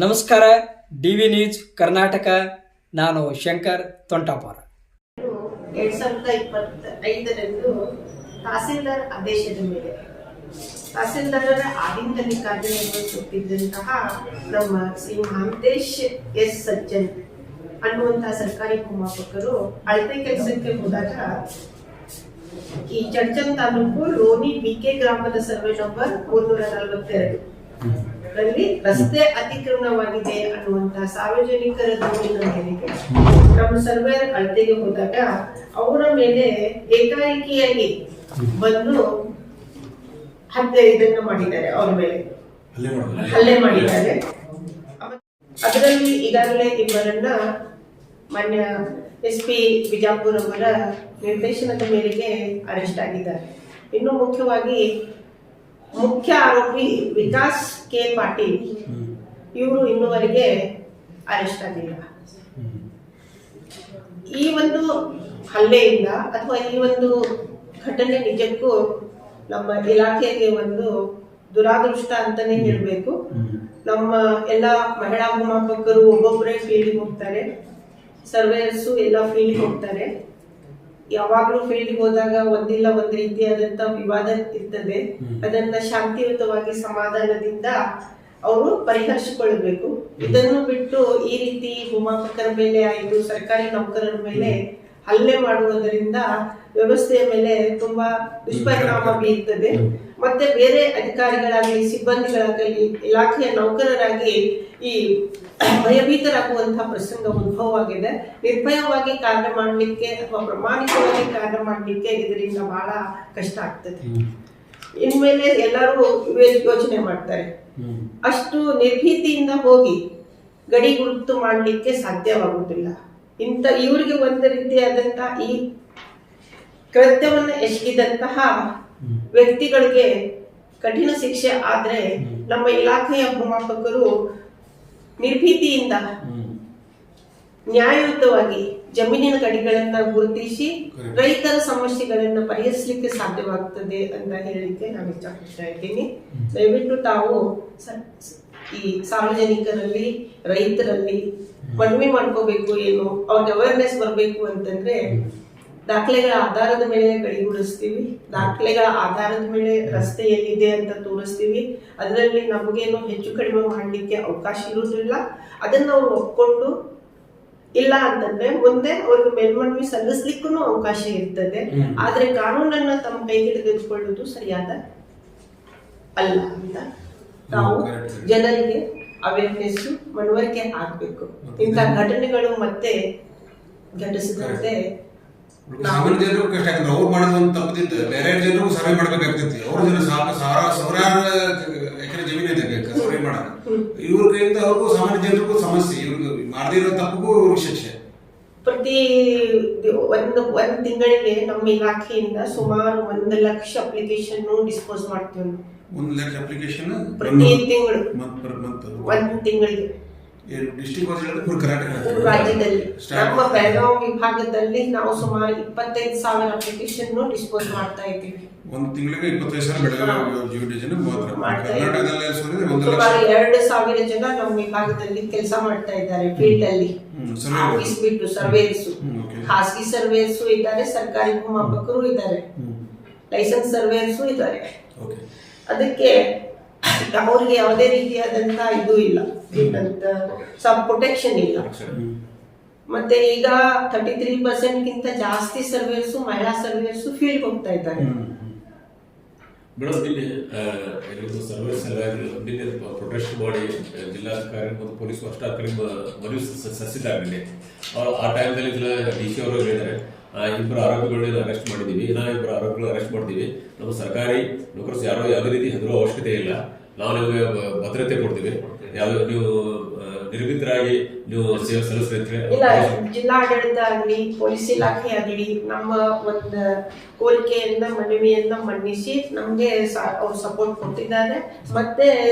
ನಮಸ್ಕಾರ. DV news Karnataka. ನಾನು ಶಂಕರ್ ತೊಂಟಾಪುರ. 2025ರಂದು ತಹಸೀಲ್ದಾರ್ ಆದೇಶದ ಮೇಲೆ ತಹಸೀಲ್ದಾರರ ಆಡಳಿತದಲ್ಲಿ ಕಾರ್ಯನಿರ್ವಹಿಸುತ್ತಿದ್ದಂತಹ ನಮ್ಮ ಶ್ರೀ ಮಹಾಂತೇಶ್ ಎಸ್ ಸಜ್ಜನ್ ಅನ್ನುವಂತಹ ಸರ್ಕಾರಿ ಭೂಮಾಪಕರು ಅಳತೆ ಕೆಲಸಕ್ಕೆ ಹೋದಾಗ ಈ ಚಡ್ಚನ್ ತಾಲೂಕು ಲೋನಿ ಬಿಕೆ ಗ್ರಾಮದ ಸರ್ವೆ ನಂಬರ್ 342 ರಲ್ಲಿ ರಸ್ತೆ ಅತಿಕ್ರಮಣವಾಗಿದೆ ಅನ್ನುವಂತಹ ಸಾರ್ವಜನಿಕರ ದೂರಿನ ಮೇರೆಗೆ ನಮ್ಮ ಸರ್ವೇಯರ್ ಅಳತೆಗೆ ಹೋದಾಗ ಅವರ ಮೇಲೆ ಏಕಾಏಕಿಯಾಗಿ ಬಂದು ಇದನ್ನ ಮಾಡಿದ್ದಾರೆ, ಅವರ ಮೇಲೆ ಹಲ್ಲೆ ಮಾಡಿದ್ದಾರೆ. ಅದರಲ್ಲಿ ಈಗಾಗಲೇ ಇಬ್ಬರನ್ನ ಮಾನ್ಯ SP ಬಿಜಾಪುರ ಅವರ ನಿರ್ದೇಶನದ ಮೇರೆಗೆ ಅರೆಸ್ಟ್ ಆಗಿದ್ದಾರೆ. ಇನ್ನು ಮುಖ್ಯವಾಗಿ ಮುಖ್ಯ ಆರೋಪಿ ವಿಕಾಸ್ ಕೆ ಪಾಟೀಲ್ ಇವರು ಇನ್ನುವರೆಗೆ ಅರೆಸ್ಟ್ ಆಗಿಲ್ಲ. ಈ ಒಂದು ಹಲ್ಲೆಯಿಂದ ಅಥವಾ ಈ ಒಂದು ಘಟನೆ ನಿಜಕ್ಕೂ ನಮ್ಮ ಇಲಾಖೆಗೆ ಒಂದು ದುರಾದೃಷ್ಟ ಅಂತಾನೆ ಹೇಳ್ಬೇಕು. ನಮ್ಮ ಎಲ್ಲ ಮಹಿಳಾ ಭೂಮಾಪಕರು ಒಬ್ಬೊಬ್ಬರೇ ಫೀಲ್ಡ್ಗೆ ಹೋಗ್ತಾರೆ, ಸರ್ವೇಯರ್ಸು ಎಲ್ಲ ಫೀಲ್ಡ್ಗೆ ಹೋಗ್ತಾರೆ. ಯಾವಾಗ್ಲೂ ಫೀಲ್ಡ್ಗೆ ಹೋದಾಗ ಒಂದಿಲ್ಲ ಒಂದ್ ರೀತಿಯಾದಂತ ವಿವಾದ ಇರ್ತದೆ. ಅದನ್ನ ಶಾಂತಿಯುತವಾಗಿ ಸಮಾಧಾನದಿಂದ ಅವರು ಪರಿಹರಿಸಿಕೊಳ್ಳಬೇಕು. ಇದನ್ನು ಬಿಟ್ಟು ಈ ರೀತಿ ಭೂಮಾಪಕರ ಮೇಲೆ ಆಯಿತು, ಸರ್ಕಾರಿ ನೌಕರರ ಮೇಲೆ ಹಲ್ಲೆ ಮಾಡುವುದರಿಂದ ವ್ಯವಸ್ಥೆಯ ಮೇಲೆ ತುಂಬಾ ದುಷ್ಪರಿಣಾಮ ಬೀರ್ತದೆ. ಮತ್ತೆ ಬೇರೆ ಅಧಿಕಾರಿಗಳಾಗಲಿ ಸಿಬ್ಬಂದಿಗಳಾಗಲಿ ಇಲಾಖೆಯ ನೌಕರರಾಗಿ ಈ ಭಯಭೀತರಾಗುವಂತಹ ಪ್ರಸಂಗ ಉದ್ಭವವಾಗಿದೆ. ನಿರ್ಭಯವಾಗಿ ಕಾರ್ಯ ಮಾಡಲಿಕ್ಕೆ ಅಥವಾ ಪ್ರಾಮಾಣಿಕವಾಗಿ ಕಾರ್ಯ ಮಾಡಲಿಕ್ಕೆ ಇದರಿಂದ ಬಹಳ ಕಷ್ಟ ಆಗ್ತದೆ. ಇನ್ಮೇಲೆ ಎಲ್ಲರೂ ಯೋಚನೆ ಮಾಡ್ತಾರೆ, ಅಷ್ಟು ನಿರ್ಭೀತಿಯಿಂದ ಹೋಗಿ ಗಡಿ ಗುರುತು ಮಾಡಲಿಕ್ಕೆ ಸಾಧ್ಯವಾಗುವುದಿಲ್ಲ. ಇವರಿಗೆ ಒಂದು ರೀತಿಯಾದಂತಹ ಈ ಕೃತ್ಯವನ್ನು ಎಸಗಿದಂತಹ ವ್ಯಕ್ತಿಗಳಿಗೆ ಕಠಿಣ ಶಿಕ್ಷೆ ಆದ್ರೆ ನಮ್ಮ ಇಲಾಖೆಯ ಭೂಮಾಪಕರು ನಿರ್ಭೀತಿಯಿಂದ ನ್ಯಾಯಯುತವಾಗಿ ಜಮೀನಿನ ಗಡಿಗಳನ್ನ ಗುರುತಿಸಿ ರೈತರ ಸಮಸ್ಯೆಗಳನ್ನ ಪರಿಹರಿಸಲಿಕ್ಕೆ ಸಾಧ್ಯವಾಗ್ತದೆ ಅಂತ ಹೇಳಲಿಕ್ಕೆ ನಾನು ಇಷ್ಟಪಡ್ತಾ ಇದ್ದೀನಿ. ದಯವಿಟ್ಟು ತಾವು ಈ ಸಾರ್ವಜನಿಕರಲ್ಲಿ ರೈತರಲ್ಲಿ ಮನವಿ ಮಾಡ್ಕೋಬೇಕು. ಏನು ಅವ್ರಿಗೆ ಅವೇರ್ನೆಸ್ ಬರಬೇಕು ಅಂತಂದ್ರೆ ದಾಖಲೆಗಳ ಆಧಾರದ ಮೇಲೆ ಗಡಿಗೂಡಿಸ್ತೀವಿ, ದಾಖಲೆಗಳ ಆಧಾರದ ಮೇಲೆ ರಸ್ತೆ ಎಲ್ಲಿದೆ ಅಂತ ತೋರಿಸ್ತೀವಿ. ಅದರಲ್ಲಿ ನಮಗೇನು ಹೆಚ್ಚು ಕಡಿಮೆ ಮಾಡಲಿಕ್ಕೆ ಅವಕಾಶ ಇರುವುದಿಲ್ಲ. ಅದನ್ನ ಅವ್ರು ಒಪ್ಕೊಂಡು ಇಲ್ಲ ಅಂತಂದ್ರೆ ಮುಂದೆ ಅವ್ರಿಗೆ ಮೇಲ್ಮನವಿ ಸಲ್ಲಿಸ್ಲಿಕ್ಕೂ ಅವಕಾಶ ಇರ್ತದೆ. ಆದ್ರೆ ಕಾನೂನನ್ನ ತಮ್ಮ ಕೈಗೆ ತೆಗೆದುಕೊಳ್ಳುವುದು ಸರಿಯಾದ ಅಲ್ಲ ಅಂತ ನಾವು ಜನರಿಗೆ ಅವೇರ್ನೆಸ್ ಮನವರಿಕೆ ಆಗ್ಬೇಕು. ಇಂಥ ಘಟನೆಗಳು ಮತ್ತೆ ಘಟಿಸಿದಂತೆ ಸಾಮಾನ್ಯ ಜನರು ಕಷ್ಟ ಆಗ್ತದೆ. ಅವ್ರು ಮಾಡೋದು ಒಂದು ತಪ್ಪದಿತ್ತು, ಬೇರೆ ಜನರು ಸರ್ವೆ ಮಾಡ್ಬೇಕಾಗ್ತೈತಿ. ಅವ್ರ ಜನ ಸಾವಿರಾರು ಎಕರೆ ಜಮೀನು ಇದೆ ಸರ್ವೆ ಮಾಡಕ್. ಇವ್ರ ಕೈಯಿಂದ ಅವ್ರಿಗೂ ಸಾಮಾನ್ಯ ಜನರಿಗೂ ಸಮಸ್ಯೆ, ಇವ್ರಿಗೆ ಮಾಡದಿರೋ ತಪ್ಪಿಗೂ ಇವ್ರಿಗೆ ಶಿಕ್ಷೆ. ಪ್ರತಿ ಒಂದ್ ತಿಂಗಳಿಗೆ ನಮ್ಮ ಇಲಾಖೆಯಿಂದ ಸುಮಾರು 1 ಲಕ್ಷ ಅಪ್ಲಿಕೇಶನ್ ಡಿಸ್ಪೋಸ್ ಮಾಡ್ತೀವಿ. 1 ಲಕ್ಷ ಅಪ್ಲಿಕೇಶನ್ ಪ್ರತಿ ತಿಂಗಳು, ಒಂದ್ ತಿಂಗಳಿಗೆ ರಾಜ್ಯದಲ್ಲಿ. ನಮ್ಮ ಬೆಳಗಾವಿ ವಿಭಾಗದಲ್ಲಿ ನಾವು ಸುಮಾರು 25,000 ಅಪ್ಲಿಕೇಶನ್ ಡಿಸ್ಪೋಸ್ ಮಾಡ್ತಾ ಇದ್ದೀವಿ. ಒಂದು ತಿಂಗಳಿಗೆ 25,000 ಜನ ಸುಮಾರು 2,000 ಜನ ನಮ್ಮ ವಿಭಾಗದಲ್ಲಿ ಕೆಲಸ ಮಾಡ್ತಾ ಇದ್ದಾರೆ ಫೀಲ್ಡ್ ಅಲ್ಲಿ. ಆಫೀಸ್ ಬಿಟ್ಟು ಸರ್ವೇರ್ಸ್, ಖಾಸಗಿ ಸರ್ವೇರ್ಸ್ ಇದ್ದಾರೆ, ಸರ್ಕಾರಿ ಭೂಮಾಪಕರು ಇದ್ದಾರೆ, ಲೈಸೆನ್ಸ್ ಸರ್ವೇರ್ಸ್ ಇದ್ದಾರೆ. ಅದಕ್ಕೆ ಅವ್ರಿಗೆ ಯಾವುದೇ ರೀತಿಯಾದಂತ ಇದು ಇಲ್ಲ, ಪ್ರೊಟೆಕ್ಷನ್ ಇಲ್ಲ. ಮತ್ತೆ ಈಗ 33% ಗಿಂತ ಜಾಸ್ತಿ ಸರ್ವೇರ್ಸ್, ಮಹಿಳಾ ಸರ್ವೇರ್ಸ್ ಫೀಲ್ಡ್ ಹೋಗ್ತಾ ಇದ್ದಾರೆ. ಪ್ರೊಟೆಸ್ಟ್ ಮಾಡಿ ಜಿಲ್ಲಾಧಿಕಾರಿ ಮತ್ತು ಪೊಲೀಸ್ ವರಿಷ್ಠಾಧಿಕಾರಿ ಮನವಿ ಸಲ್ಲಿಸಿದ್ದಾರೆ. ಆ ಟೈಮ್ನಲ್ಲಿ DC ಅವರು ಹೇಳಿದ್ದಾರೆ, 2 ಆರೋಪಿಗಳನ್ನ ಅರೆಸ್ಟ್ ಮಾಡಿದ್ದೀವಿ, ಇಬ್ಬರು ಆರೋಪಿಗಳು ಅರೆಸ್ಟ್ ಮಾಡ್ತೀವಿ. ನಮ್ಮ ಸರ್ಕಾರಿ ನೌಕರರು ಯಾರೋ ಯಾವುದೇ ರೀತಿ ಹೆದರುವ ಅವಶ್ಯಕತೆ ಇಲ್ಲ, ನಾವು ನಿಮಗೆ ಭದ್ರತೆ ಕೊಡ್ತೀವಿ, ನೀವು ನಿರ್ಭೀತರಾಗಿ ನೀವು ಸೇವೆ ಸಲ್ಲಿಸ್ತಾರೆ. ಇಲ್ಲ, ಜಿಲ್ಲಾಡಳಿತ ಆಗಲಿ ಪೊಲೀಸ್ ಇಲಾಖೆ ಆಗಲಿ ನಮ್ಮ ಒಂದು ಕೋರಿಕೆಯನ್ನ ಮನವಿಯನ್ನ ಮನ್ನಿಸಿ ನಮ್ಗೆ ಅವ್ರು ಸಪೋರ್ಟ್ ಕೊಟ್ಟಿದ್ದಾರೆ. ಮತ್ತೆ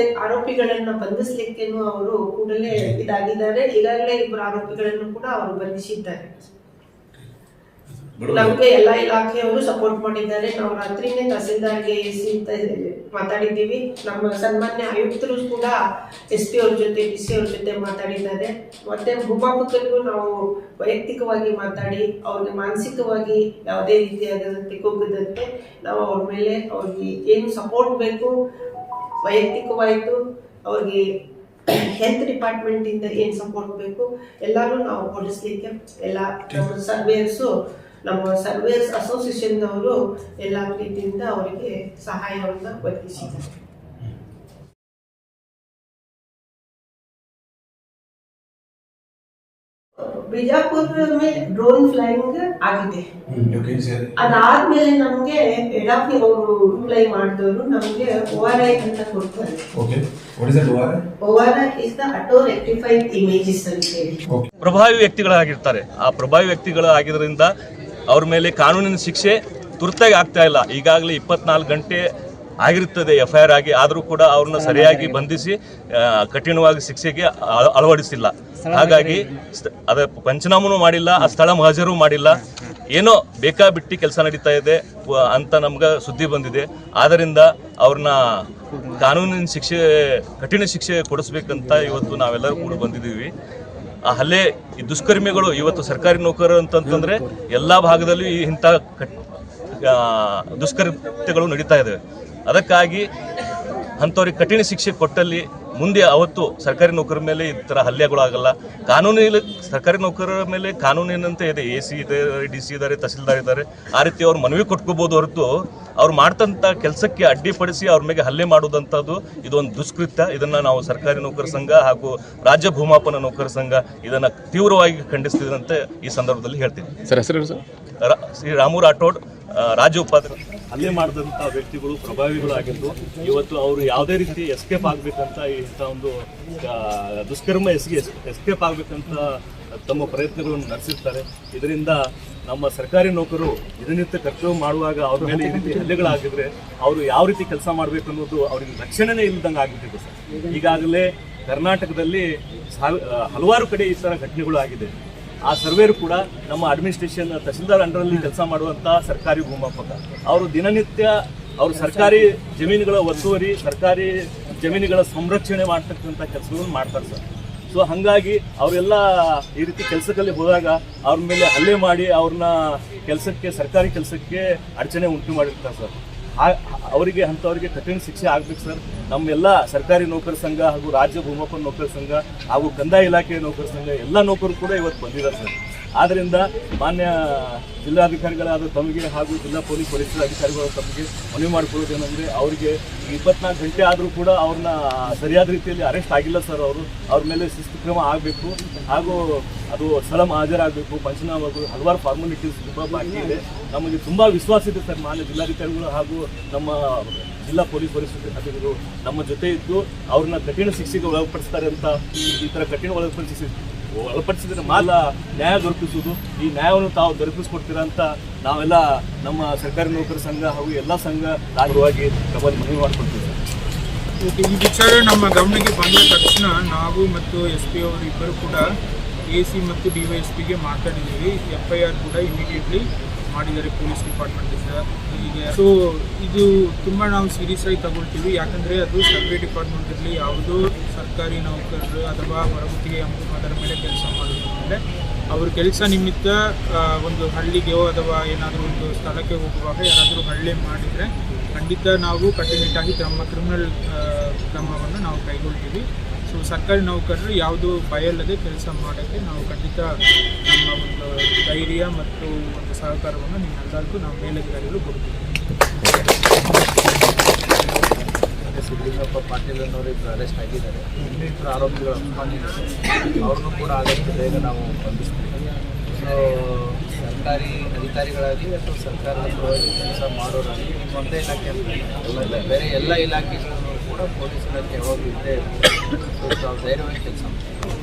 ಆರೋಪಿಗಳನ್ನ ಬಂಧಿಸ್ಲಿಕ್ಕೇನು ಅವರು ಕೂಡಲೇ ಇದಾಗಿದ್ದಾರೆ. ಈಗಾಗಲೇ 2 ಆರೋಪಿಗಳನ್ನು ಕೂಡ ಅವರು ಬಂಧಿಸಿದ್ದಾರೆ. ನಮ್ಗೆ ಎಲ್ಲಾ ಇಲಾಖೆಯವರು ಸಪೋರ್ಟ್ ಮಾಡಿದ್ದಾರೆ. ನಾವು ರಾತ್ರಿನೇ ತಹಸೀಲ್ದಾರ್ಗೆ ಎಸಿ ಅಂತ ಮಾತಾಡಿದ್ದೀವಿ. ನಮ್ಮ ಸನ್ಮಾನ್ಯ ಆಯುಕ್ತರು ಕೂಡ SP ಅವ್ರ ಜೊತೆ DC ಅವ್ರ ಜೊತೆ ಮಾತಾಡಿದ್ದಾರೆ. ಮತ್ತೆ ಭೂಮಾಪಕರಿಗೂ ನಾವು ವೈಯಕ್ತಿಕವಾಗಿ ಮಾತಾಡಿ ಅವ್ರಿಗೆ ಮಾನಸಿಕವಾಗಿ ಯಾವುದೇ ರೀತಿಯಾದಂತೆ ಕುಗ್ಗದಂತೆ ನಾವು ಅವ್ರ ಮೇಲೆ ಅವ್ರಿಗೆ ಏನು ಸಪೋರ್ಟ್ ಬೇಕು, ವೈಯಕ್ತಿಕವಾಯಿತು ಅವ್ರಿಗೆ ಹೆಲ್ತ್ ಡಿಪಾರ್ಟ್ಮೆಂಟ್ ಇಂದ ಏನ್ ಸಪೋರ್ಟ್ ಬೇಕು ಎಲ್ಲಾನು ನಾವು ಕೊಡಿಸ್ಲಿಕ್ಕೆ ಎಲ್ಲ ನಮ್ಮ ಸರ್ವೇಯರ್ಸ್ ಅಸೋಸಿಯೇಷನ್ ಅವರು ಎಲ್ಲಾ ರೀತಿಯಿಂದ ಅವರಿಗೆ ಸಹಾಯವನ್ನ ಒದಗಿಸಿದ್ದಾರೆ. ಬಿಜಾಪುರ ಮೇಲೆ ಡ್ರೋನ್ ಫ್ಲೈಯಿಂಗ್ ಆಗಿದೆ. ಅದಾದ್ಮೇಲೆ ನಮ್ಗೆ ಎಡಾಫಿ ಅವರು ಫ್ಲೈ ಮಾಡಿದವರು ನಮ್ಗೆ ORI ಅಂತ ಕೊಡ್ತಾರೆ. ORI is the auto rectified images ಅಂತ ಹೇಳಿ. ಪ್ರಭಾವಿ ವ್ಯಕ್ತಿಗಳಾಗಿರ್ತಾರೆ. ಆ ಪ್ರಭಾವಿ ವ್ಯಕ್ತಿಗಳಾಗಿದ್ದರಿಂದ ಅವ್ರ ಮೇಲೆ ಕಾನೂನಿನ ಶಿಕ್ಷೆ ತುರ್ತಾಗಿ ಆಗ್ತಾ ಇಲ್ಲ. ಈಗಾಗಲೇ 24 ಗಂಟೆ ಆಗಿರುತ್ತದೆ FIR ಆಗಿ, ಆದರೂ ಕೂಡ ಅವ್ರನ್ನ ಸರಿಯಾಗಿ ಬಂಧಿಸಿ ಕಠಿಣವಾಗಿ ಶಿಕ್ಷೆಗೆ ಅಳವಡಿಸಿಲ್ಲ. ಹಾಗಾಗಿ ಅದ ಪಂಚನಾಮನೂ ಮಾಡಿಲ್ಲ, ಆ ಸ್ಥಳ ಮಹಜರು ಮಾಡಿಲ್ಲ, ಏನೋ ಬೇಕಾಬಿಟ್ಟಿ ಕೆಲಸ ನಡೀತಾ ಇದೆ ಅಂತ ನಮ್ಗೆ ಸುದ್ದಿ ಬಂದಿದೆ. ಆದ್ದರಿಂದ ಅವ್ರನ್ನ ಕಾನೂನಿನ ಶಿಕ್ಷೆ, ಕಠಿಣ ಶಿಕ್ಷೆ ಕೊಡಿಸ್ಬೇಕಂತ ಇವತ್ತು ನಾವೆಲ್ಲರೂ ಕೂಡ ಬಂದಿದ್ದೀವಿ. ಆ ಹಲ್ಲೆ, ಈ ದುಷ್ಕರ್ಮಿಗಳು ಇವತ್ತು ಸರ್ಕಾರಿ ನೌಕರರು ಅಂತಂತಂದ್ರೆ ಎಲ್ಲ ಭಾಗದಲ್ಲೂ ಇಂಥ ದುಷ್ಕೃತ್ಯಗಳು ನಡೀತಾ ಇದ್ದಾವೆ. ಅದಕ್ಕಾಗಿ ಅಂಥವ್ರಿಗೆ ಕಠಿಣ ಶಿಕ್ಷೆ ಕೊಟ್ಟಲ್ಲಿ ಮುಂದೆ ಅವತ್ತು ಸರ್ಕಾರಿ ನೌಕರರ ಮೇಲೆ ಈ ಥರ ಹಲ್ಲೆಗಳು ಆಗಲ್ಲ. ಕಾನೂನಿನಲ್ಲಿ ಸರ್ಕಾರಿ ನೌಕರರ ಮೇಲೆ ಕಾನೂನಿನಂತೆ ಇದೆ, AC ಇದ್ದಾರೆ, DC ಇದ್ದಾರೆ, ತಹಸೀಲ್ದಾರ್ ಇದ್ದಾರೆ. ಆ ರೀತಿ ಅವ್ರು ಮನವಿ ಕೊಟ್ಕೋಬೋದು ಹೊರತು ಅವ್ರು ಮಾಡ್ತಂಥ ಕೆಲಸಕ್ಕೆ ಅಡ್ಡಿಪಡಿಸಿ ಅವ್ರ ಮೇಲೆ ಹಲ್ಲೆ ಮಾಡುವುದಂಥದ್ದು ಇದೊಂದು ದುಷ್ಕೃತ್ಯ. ಇದನ್ನು ನಾವು ಸರ್ಕಾರಿ ನೌಕರ ಸಂಘ ಹಾಗೂ ರಾಜ್ಯ ಭೂಮಾಪನ ನೌಕರ ಸಂಘ ಇದನ್ನು ತೀವ್ರವಾಗಿ ಖಂಡಿಸ್ತಿದೆ ಅಂತ ಈ ಸಂದರ್ಭದಲ್ಲಿ ಹೇಳ್ತೀನಿ. ಸರ್ ಹೆಸರು ಸರ್? ಶ್ರೀ ರಾಮು ರಾಠೋಡ್, ರಾಜ್ಯ ಉಪಾಧ್ಯಕ್ಷ. ಹಲ್ಲೆ ಮಾಡಿದಂಥ ವ್ಯಕ್ತಿಗಳು ಪ್ರಭಾವಿಗಳು ಆಗಿದ್ದು ಇವತ್ತು ಅವರು ಯಾವುದೇ ರೀತಿ ಎಸ್ಕೇಪ್ ಆಗಬೇಕಂತ ಇಂಥ ಒಂದು ದುಷ್ಕರ್ಮ ಎಸ್ಕೇಪ್ ಆಗಬೇಕಂತ ತಮ್ಮ ಪ್ರಯತ್ನಗಳನ್ನು ನಡೆಸಿರ್ತಾರೆ. ಇದರಿಂದ ನಮ್ಮ ಸರ್ಕಾರಿ ನೌಕರರು ದಿನನಿತ್ಯ ಕರ್ತವ್ಯ ಮಾಡುವಾಗ ಅವ್ರ ಮೇಲೆ ಈ ರೀತಿ ಹಲ್ಲೆಗಳಾಗಿದ್ರೆ ಅವರು ಯಾವ ರೀತಿ ಕೆಲಸ ಮಾಡಬೇಕು ಅನ್ನೋದು ಅವ್ರಿಗೆ ರಕ್ಷಣೆನೇ ಇಲ್ಲದಂಗೆ ಆಗಿಬಿಟ್ಟಿದೆ ಸರ್. ಈಗಾಗಲೇ ಕರ್ನಾಟಕದಲ್ಲಿ ಹಲವಾರು ಕಡೆ ಈ ಥರ ಘಟನೆಗಳು ಆಗಿದೆ. ಆ ಸರ್ವೇರು ಕೂಡ ನಮ್ಮ ಅಡ್ಮಿನಿಸ್ಟ್ರೇಷನ್ ತಹಸೀಲ್ದಾರ್ ಅಂಡರಲ್ಲಿ ಕೆಲಸ ಮಾಡುವಂಥ ಸರ್ಕಾರಿ ಭೂಮಾಪಕ. ಅವರು ದಿನನಿತ್ಯ ಅವರು ಸರ್ಕಾರಿ ಜಮೀನುಗಳ ಒತ್ತುವರಿ, ಸರ್ಕಾರಿ ಜಮೀನುಗಳ ಸಂರಕ್ಷಣೆ ಮಾಡ್ತಕ್ಕಂಥ ಕೆಲಸಗಳನ್ನು ಮಾಡ್ತಾರೆ ಸರ್. ಸೊ ಹಾಗಾಗಿ ಅವರೆಲ್ಲ ಈ ರೀತಿ ಕೆಲಸದಲ್ಲಿ ಹೋದಾಗ ಅವ್ರ ಮೇಲೆ ಹಲ್ಲೆ ಮಾಡಿ ಅವ್ರನ್ನ ಸರ್ಕಾರಿ ಕೆಲಸಕ್ಕೆ ಅಡಚಣೆ ಉಂಟು ಮಾಡಿರ್ತಾರೆ ಸರ್. ಅವರಿಗೆ ಅಂಥವರಿಗೆ ಕಠಿಣ ಶಿಕ್ಷೆ ಆಗ್ಬೇಕು ಸರ್. ನಮ್ಮೆಲ್ಲ ಸರ್ಕಾರಿ ನೌಕರ ಸಂಘ ಹಾಗೂ ರಾಜ್ಯ ಭೂಮಾಪನ ನೌಕರ ಸಂಘ ಹಾಗೂ ಕಂದಾಯ ಇಲಾಖೆಯ ನೌಕರ ಸಂಘ ಎಲ್ಲ ನೌಕರರು ಕೂಡ ಇವತ್ತು ಬಂದಿದ್ದಾರೆ ಸರ್. ಆದ್ದರಿಂದ ಮಾನ್ಯ ಜಿಲ್ಲಾಧಿಕಾರಿಗಳಾದ ತಮಗೆ ಹಾಗೂ ಜಿಲ್ಲಾ ಪೊಲೀಸ್ ವರಿಷ್ಠಾಧಿಕಾರಿಗಳ ತಮಗೆ ಮನವಿ ಮಾಡಿಕೊಳ್ಳೋದೇನೆಂದರೆ ಅವರಿಗೆ 24 ಗಂಟೆ ಆದರೂ ಕೂಡ ಅವ್ರನ್ನ ಸರಿಯಾದ ರೀತಿಯಲ್ಲಿ ಅರೆಸ್ಟ್ ಆಗಿಲ್ಲ ಸರ್. ಅವ್ರ ಮೇಲೆ ಶಿಸ್ತು ಕ್ರಮ ಆಗಬೇಕು ಹಾಗೂ ಅದು ಸ್ಥಳ ಹಾಜರಾಗಬೇಕು, ಪಂಚನಾಮ ಆಗಬೇಕು, ಹಲವಾರು ಫಾರ್ಮಾಲಿಟೀಸ್ ತುಂಬ ಬಾಕಿ ಇದೆ. ನಮಗೆ ತುಂಬ ವಿಶ್ವಾಸ ಇದೆ ಸರ್. ಮಾನ್ಯ ಜಿಲ್ಲಾಧಿಕಾರಿಗಳು ಹಾಗೂ ನಮ್ಮ ಜಿಲ್ಲಾ ಪೊಲೀಸ್ ವರಿಷ್ಠಾಧಿಕಾರಿಗಳು ನಮ್ಮ ಜೊತೆ ಇದ್ದು ಅವ್ರನ್ನ ಕಠಿಣ ಶಿಕ್ಷೆಗೆ ಒಳಪಡಿಸ್ತಾರೆ ಅಂತ. ಈ ಥರ ಕಠಿಣ ಒಳಪಡಿಸಿದ್ರೆ ಮಾತ್ರ ನ್ಯಾಯ ದೊರಕಿಸುವುದು. ಈ ನ್ಯಾಯವನ್ನು ತಾವು ದೊರಕಿಸ್ಕೊಡ್ತೀರಾ ಅಂತ ನಾವೆಲ್ಲ ನಮ್ಮ ಸರ್ಕಾರಿ ನೌಕರ ಸಂಘ ಹಾಗೂ ಎಲ್ಲ ಸಂಘ ರಾಜ್ಯವಾಗಿ ತಮ್ಮಲ್ಲಿ ಮನವಿ ಮಾಡಿಕೊಡ್ತೀವಿ ಸರ್. ಈ ವಿಚಾರ ನಮ್ಮ ಗಮನಕ್ಕೆ ಬಂದ ತಕ್ಷಣ ನಾವು ಮತ್ತು SP ಅವರು ಇಬ್ಬರು ಕೂಡ AC ಮತ್ತು DYSPಗೆ ಮಾತಾಡಿದ್ದೀವಿ. FIR ಕೂಡ ಇಮಿಡಿಯೇಟ್ಲಿ ಮಾಡಿದ್ದಾರೆ ಪೊಲೀಸ್ ಡಿಪಾರ್ಟ್ಮೆಂಟಿಂದ. ಹೀಗೆ ಸೊ ಇದು ತುಂಬ ನಾವು ಸೀರಿಯಸ್ ಆಗಿ ತಗೊಳ್ತೀವಿ. ಯಾಕಂದರೆ ಅದು ಸರ್ವೆ ಡಿಪಾರ್ಟ್ಮೆಂಟಲ್ಲಿ ಯಾವುದೋ ಸರ್ಕಾರಿ ನೌಕರರು ಅಥವಾ ಹೊರಗುತ್ತಿಗೆ ಅದರ ಮೇಲೆ ಕೆಲಸ ಮಾಡೋದ್ರ ಮೇಲೆ ಅವ್ರ ಕೆಲಸ ನಿಮಿತ್ತ ಒಂದು ಹಳ್ಳಿಗೆಯೋ ಅಥವಾ ಏನಾದರೂ ಒಂದು ಸ್ಥಳಕ್ಕೆ ಹೋಗುವಾಗ ಯಾರಾದರೂ ಹಳ್ಳಿ ಮಾಡಿದರೆ ಖಂಡಿತ ನಾವು ಕಟ್ಟುನಿಟ್ಟಾಗಿ ಕ್ರಿಮಿನಲ್ ಕ್ರಮವನ್ನು ನಾವು ಕೈಗೊಳ್ತೀವಿ. ಸೊ ಸರ್ಕಾರಿ ನೌಕರರು ಯಾವುದು ಭಯ ಇಲ್ಲದೆ ಕೆಲಸ ಮಾಡೋಕ್ಕೆ ನಾವು ಖಂಡಿತ ನಮ್ಮ ಒಂದು ಧೈರ್ಯ ಮತ್ತು ಒಂದು ಸಹಕಾರವನ್ನು ನಿಮ್ಮೆಲ್ಲರಿಗೂ ನಾವು ಮೇಲಧಿಕಾರಿಗಳು ಕೊಡ್ತೀವಿ. ಸಿದ್ದಲಿಂಗಪ್ಪ ಪಾಟೀಲ್ ಅನ್ನೋರಿಗೆ ಅರೆಸ್ಟ್ ಆಗಿದ್ದಾರೆ. ಇನ್ನಿತರ ಆರೋಪಿಗಳು ಅವ್ರನ್ನೂ ಕೂಡ ಆದಷ್ಟು ಬೇಗ ನಾವು ಬಂಧಿಸ್ತೀವಿ. ಸೊ ಸರ್ಕಾರಿ ಅಧಿಕಾರಿಗಳಾಗಲಿ ಅಥವಾ ಸರ್ಕಾರದ ಪರವಾಗಿ ಕೆಲಸ ಮಾಡೋರಾಗಲಿ ಒಂದೇ ಇಲಾಖೆ ಅಂತ ಬೇರೆ ಎಲ್ಲ ಇಲಾಖೆಗಳನ್ನು ಕೂಡ ಪೊಲೀಸ್ ಇಲಾಖೆ ಯಾವಾಗಲೂ ಇದ್ದೇ ಇರ್ತದೆ. ಸೊ ನಾವು ಧೈರ್ಯವಾಗಿ ಕೆಲಸ ಮಾಡ್ತೀವಿ.